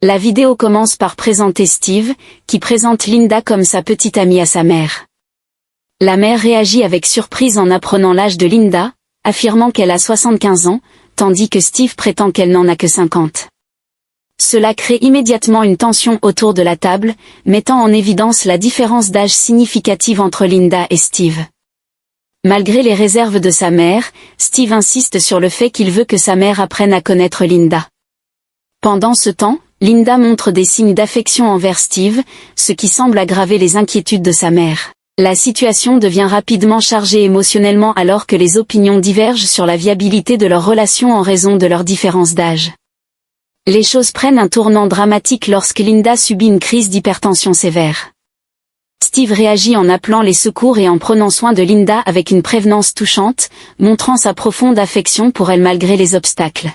La vidéo commence par présenter Steve, qui présente Linda comme sa petite amie à sa mère. La mère réagit avec surprise en apprenant l'âge de Linda, affirmant qu'elle a 75 ans, tandis que Steve prétend qu'elle n'en a que 50. Cela crée immédiatement une tension autour de la table, mettant en évidence la différence d'âge significative entre Linda et Steve. Malgré les réserves de sa mère, Steve insiste sur le fait qu'il veut que sa mère apprenne à connaître Linda. Pendant ce temps, Linda montre des signes d'affection envers Steve, ce qui semble aggraver les inquiétudes de sa mère. La situation devient rapidement chargée émotionnellement alors que les opinions divergent sur la viabilité de leur relation en raison de leur différence d'âge. Les choses prennent un tournant dramatique lorsque Linda subit une crise d'hypertension sévère. Steve réagit en appelant les secours et en prenant soin de Linda avec une prévenance touchante, montrant sa profonde affection pour elle malgré les obstacles.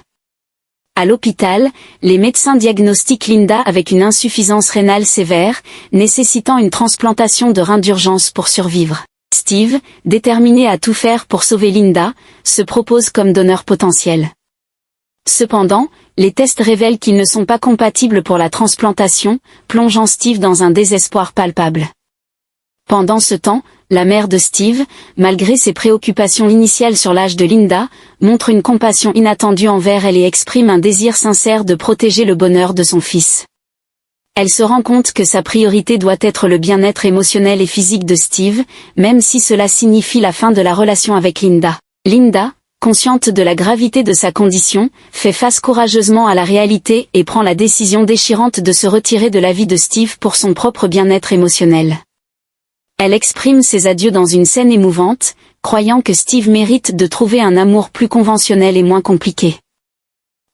À l'hôpital, les médecins diagnostiquent Linda avec une insuffisance rénale sévère, nécessitant une transplantation de rein d'urgence pour survivre. Steve, déterminé à tout faire pour sauver Linda, se propose comme donneur potentiel. Cependant, les tests révèlent qu'ils ne sont pas compatibles pour la transplantation, plongeant Steve dans un désespoir palpable. Pendant ce temps, la mère de Steve, malgré ses préoccupations initiales sur l'âge de Linda, montre une compassion inattendue envers elle et exprime un désir sincère de protéger le bonheur de son fils. Elle se rend compte que sa priorité doit être le bien-être émotionnel et physique de Steve, même si cela signifie la fin de la relation avec Linda. Linda, consciente de la gravité de sa condition, fait face courageusement à la réalité et prend la décision déchirante de se retirer de la vie de Steve pour son propre bien-être émotionnel. Elle exprime ses adieux dans une scène émouvante, croyant que Steve mérite de trouver un amour plus conventionnel et moins compliqué.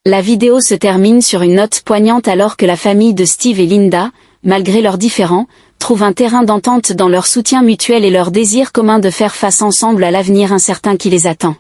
La vidéo se termine sur une note poignante alors que la famille de Steve et Linda, malgré leurs différends, trouvent un terrain d'entente dans leur soutien mutuel et leur désir commun de faire face ensemble à l'avenir incertain qui les attend.